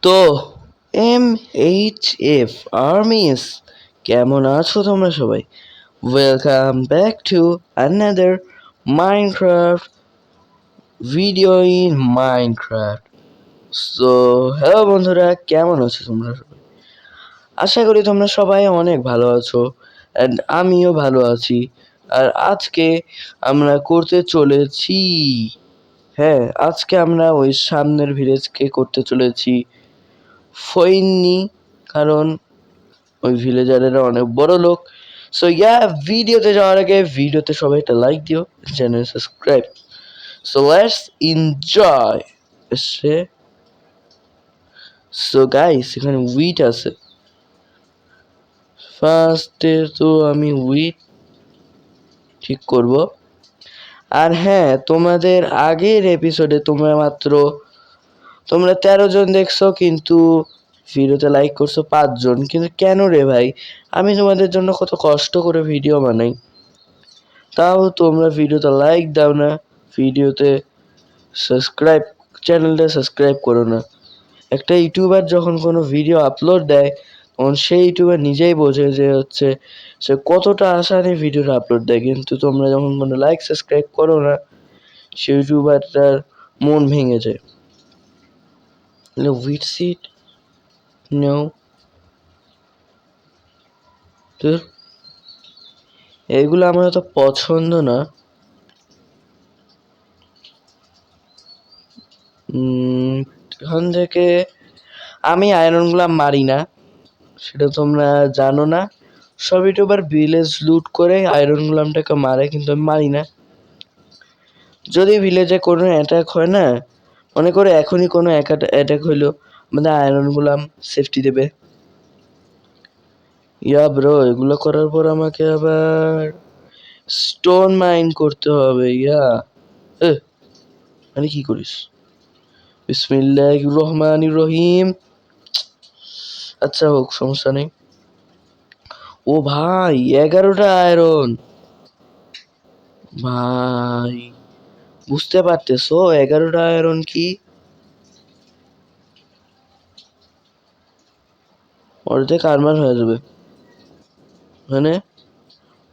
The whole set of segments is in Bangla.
তো MHF আর্মিস কেমন আছো তোমরা সবাই? Welcome back to another Minecraft video in Minecraft. So hello বন্ধুরা, কেমন আছো তোমরা সবাই? আশা করি তোমরা সবাই অনেক ভালো আছো অ্যান্ড আমিও ভালো আছি। আর আজকে আমরা করতে চলেছি, আজকে আমরা ওই সামনের ভিলেজকে করতে চলেছি ফইন্নি, কারণ ওই ভিলেজারেরা অনেক বড় লোক। সো ভিডিওতে যাওয়ার আগে ভিডিওতে সবাই একটা লাইক দিও, channel subscribe. So let's enjoy. So guys, এখানে উইট আছে। ফার্স্টে তো আমি উইট ঠিক করব। আর হ্যাঁ, তোমাদের আগের এপিসোডে তোমরা 13 জন দেখছো, কিন্তু ভিডিওতে লাইক করছো 5 জন। কিন্তু কেন রে ভাই? আমি তোমাদের জন্য কত কষ্ট করে ভিডিও বানাই, তাও তোমরা ভিডিওতে লাইক দাও না, ভিডিওতে চ্যানেলটা সাবস্ক্রাইব করো না। একটা ইউটিউবার যখন কোনো ভিডিও আপলোড দেয়, তখন সেই ইউটিউবার নিজেই বোঝে যে সে কতটা আশা নিয়ে ভিডিওটা আপলোড দেয়, কিন্তু তোমরা যখন কোনো লাইক সাবস্ক্রাইব করো না, সেই ইউটিউবারটার মন ভেঙে যায়। উইট সিট নাও, এগুলো আমার অত পছন্দ না। এখান থেকে আমি আয়রনগুলো মারি না, সেটা তোমরা জানো না। সব ইউটিউবার ভিলেজ লুট করে আয়রন গুলামটাকে মারে, কিন্তু আমি মারি না। যদি ভিলেজে কোনো অ্যাটাক হয় না, মনে করে এখনই কোনো অ্যাটাক হইলো, আমাদের আয়রন গুলাম সেফটি দেবে। ব্রো, এগুলো করার পর আমাকে আবার স্টোন মাইন করতে হবে। মানে কি করিস? বিসমিল্লাহির রহমানির রহিম। আচ্ছা হোক, সমস্যা নেই। ও ভাই, 11টা আয়রন। ভাই বুঝতে পারতেছো 11টা আয়রন কি? অর্ধেক আর্মার হয়ে যাবে মানে।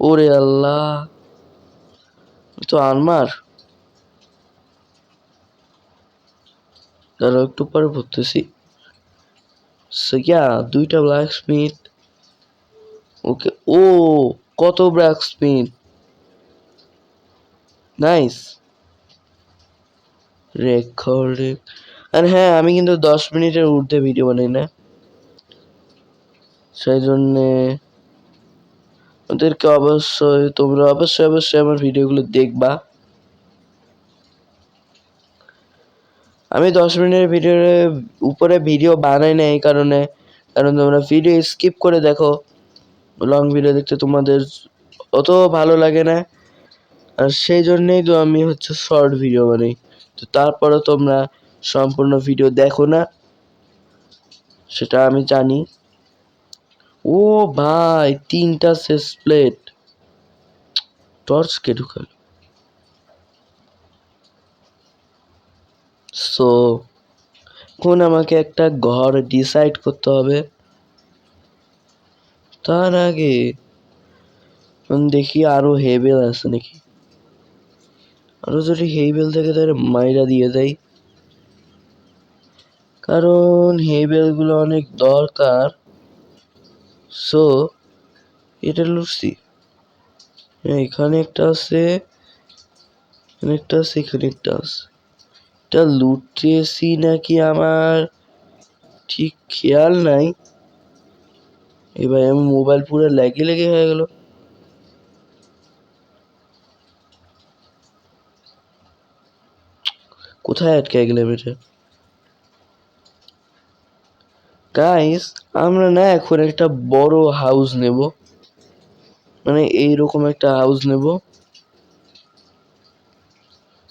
ওরে আল্লাহ, তো আর্মার। তারা একটু পরে ভরতেছি। দুইটা ব্ল্যাক স্মিথ। ওকে, ও কত ব্ল্যাক স্মিথ, নাইস রেকর্ডিং। আর হ্যাঁ, আমি কিন্তু 10 মিনিটের ঊর্ধ্বে ভিডিও বানাই না, সেই জন্যে তোমরা অবশ্যই আমার ভিডিওগুলো দেখবা। আমি 10 মিনিটের ভিডিওর উপরে ভিডিও বানাই না এই কারণ তোমরা ভিডিও স্কিপ করে দেখো। লং ভিডিও দেখতে তোমাদের অত ভালো লাগে না, আর সেই জন্যই তো আমি শর্ট ভিডিও বানাই। তো তারপরে তোমরা সম্পূর্ণ ভিডিও দেখো না, সেটা আমি জানি। ও ভাই, 3টা শেষ প্লেট। টর্চ কে ঢুকাল? সো এখন আমাকে একটা ঘর ডিসাইড করতে হবে। তার আগে দেখি আরো হেবেল আছে নাকি। আরো যদি হেবেল থেকে তাহলে মাইরা দিয়ে দেয়, কারণ হেবেল গুলো অনেক দরকার। সো এটা লুটছি। এখানে একটা আছে, এখানে একটা আছে, এখানে একটা আছে। এটা লুটেছি নাকি আমার ঠিক খেয়াল নাই। এবার আমি মোবাইল পুরো লেগে লেগে হয়ে গেল। কোথায় আটকে গেলাম এটা? গাইস, আমরা না এখন একটা বড় হাউস নেব, মানে এইরকম একটা হাউস নেব।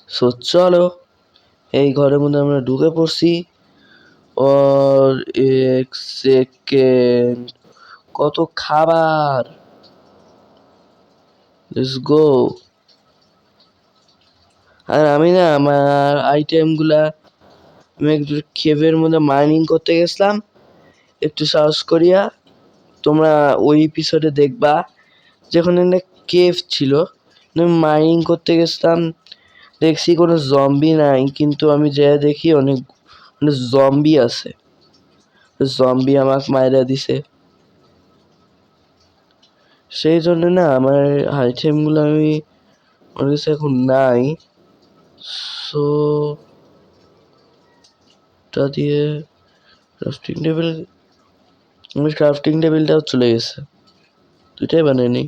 সো চলো, এই ঘরের মধ্যে আমরা ঢুকে পড়ছি। और एक সেকেন্ড, কত খাবার, লেটস গো। আর আমি না আমার আইটেম গুলা আমি একটু কেভের মধ্যে মাইনিং করতে গেছিলাম একটু সাহস করিয়া। তোমরা ওই এপিসোডে দেখবা যেখানে একটা কেভ ছিল, আমি মাইনিং করতে গেছিলাম, দেখছি কোনো জম্বি নাই, কিন্তু আমি যেয়ে দেখি অনেক জম্বি আছে। জম্বি আমাকে মাইরা দিছে। সেই জন্য না আমার আইটেমগুলো আমি আমার কাছে এখন নাই। সো তা দিয়ে ক্রাফটিং টেবিল, আমার ক্রাফটিং টেবিলটাও চলে গেছে, দুইটাই বানাই নি।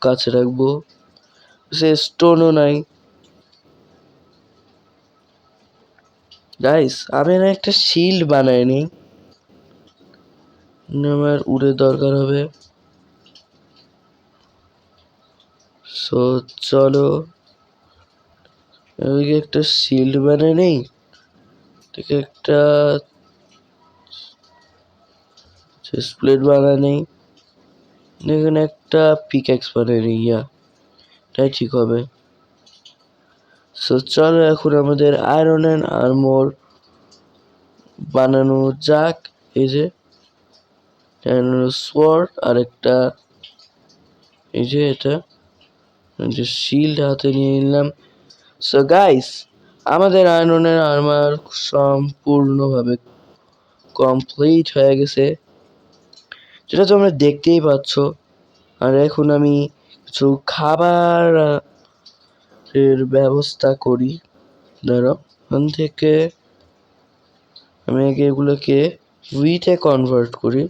কাছে রাখবো, সে স্টোনও নাই। গাইস আমি না একটা শিল্ড বানাই নি, আমার উড়ে দরকার হবে। সো চলো ওইদিকে একটা শিল্ড বানাই নেই, থেকে একটা চেস্ট প্লেট বানাই নেই, এখানে একটা পিক্যাক্স বানাই নেই, তাই ঠিক হবে। সো চলো এখন আমাদের আয়রন অ্যান্ড আর্মর বানানো যাক। এই যে সোয়ার্ড আর একটা এই যে এটা যে শিল্ড হাতে নিয়ে নিলাম। সো গাইস আমাদের আয়রন অ্যান্ড আর্মার সম্পূর্ণভাবে কমপ্লিট হয়ে গেছে, যেটা তোমরা দেখতেই পাচ্ছ। আর এখন আমি কিছু খাবার এর ব্যবস্থা করি। ধরো ওখান থেকে আমি আগে এগুলোকে হুইটে কনভার্ট করি।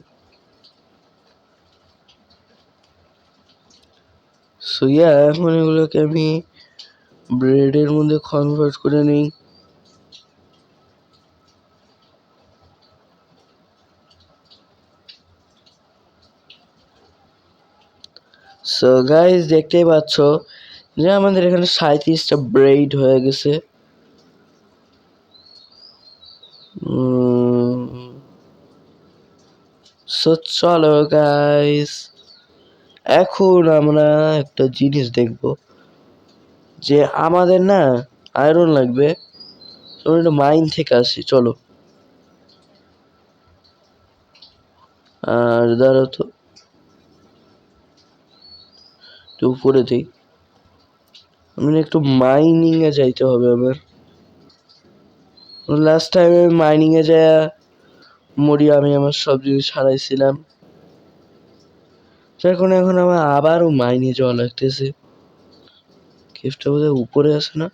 সো এখন এগুলোকে আমি ব্রেডের মধ্যে কনভার্ট করে নিই। সো গাইস দেখতেই পাচ্ছ যে আমাদের এখানে 37টা ব্রেড হয়ে গেছে। সো চলো গাইস এখন আমরা একটা জিনিস দেখব, যে আমাদের না আয়রন লাগবে। চলো একটা মাইন থেকে আসি, চলো। আর দাঁড়াও তো একটু উপরে দিই, আমি একটু মাইনিং এ যাইতে হবে আমার। লাস্ট টাইম আমি মাইনিং এ যাই মরি, আমি আমার সব জিনিস হারাইছিলাম। এখন আমার আবারও মাইনে যাওয়া লাগতেছে। কেভটা বোধহয় উপরে আছে না?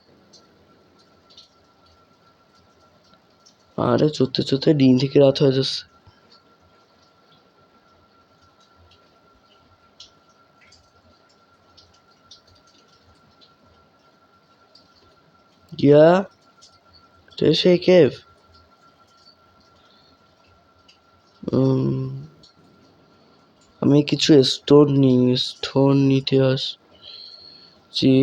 আরে চড়তে চড়তে দিন থেকে রাত হয়ে যাচ্ছে। ইয়া এটা সেই কেভ। আমি কিছু স্টোন নিতে আসছি।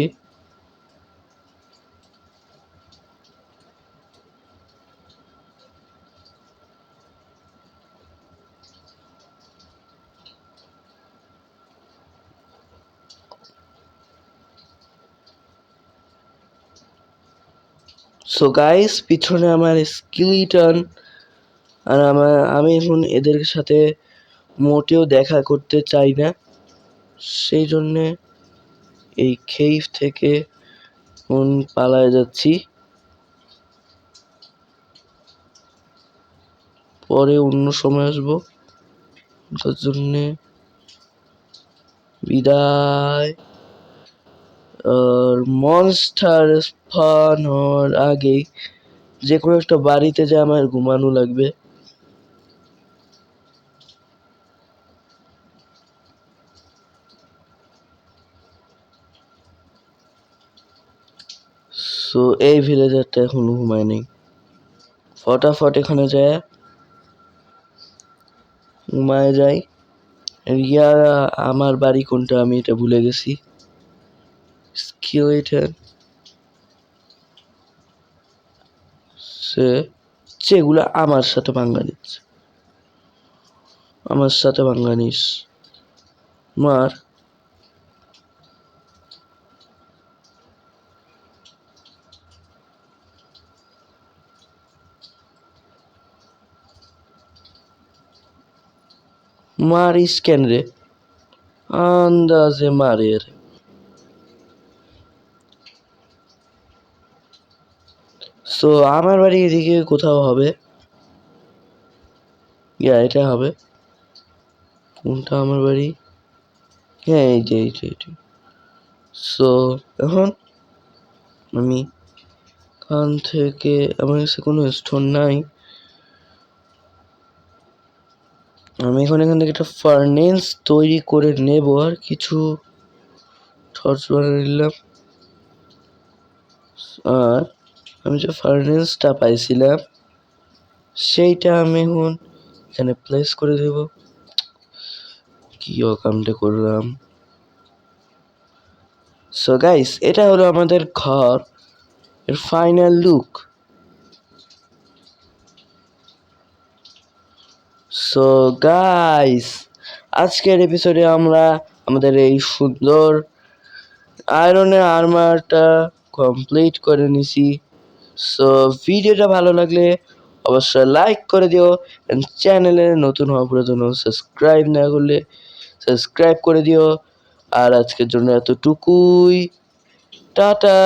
সো গাইস পিছনে আমার স্কেলিটন, আর আমি এখন এদের সাথে মোটেও দেখা করতে চাই না, সেই জন্যে এই কেভ থেকে পালায় যাচ্ছি। পরে অন্য সময় আসবো, তার জন্যে বিদায়। আর মনস্টার স্পন হওয়ার আগেই যে কোনো একটা বাড়িতে যে আমার ঘুমানো লাগবে। সো এই ভিলেজারটা এখনো ঘুমায় নেই, ফটাফট এখানে যায় ঘুমায় যাই। রিয়া আমার বাড়ি কোনটা আমি এটা ভুলে গেছি। স্কেলেটন সে যেগুলো আমার সাথে ভাঙ্গা নিচ্ছে, আমার সাথে ভাঙ্গা নিস মার। মারিস কেন রে? আন্দাজে মারে রে। সো আমার বাড়ি এদিকে কোথাও হবে। এটা হবে। কোনটা আমার বাড়ি? হ্যাঁ, এইটা। সো এখন আমি এখান থেকে, আমার কাছে কোনো স্টোন নাই। আমি এখান থেকে একটা ফার্নেস তৈরি করে নেব, আর কিছু টর্চ বানিয়ে নিলাম। আর আমি যে ফার্নেসটা পাইছিলাম সেইটা আমি এখন এখানে প্লেস করে দেব। কি অকামটা করলাম। সো গাইস, এটা হলো আমাদের ঘর এর ফাইনাল লুক। সো গাইস, আজকের এপিসোডে আমরা আমাদের এই সুন্দর আয়রনের আর্মারটা কমপ্লিট করে নিছি। সো ভিডিওটা ভালো লাগলে অবশ্যই লাইক করে দিও, চ্যানেলে নতুন হওয়ার জন্য সাবস্ক্রাইব না করলে সাবস্ক্রাইব করে দিও। আর আজকের জন্য এতটুকুই। টাটা।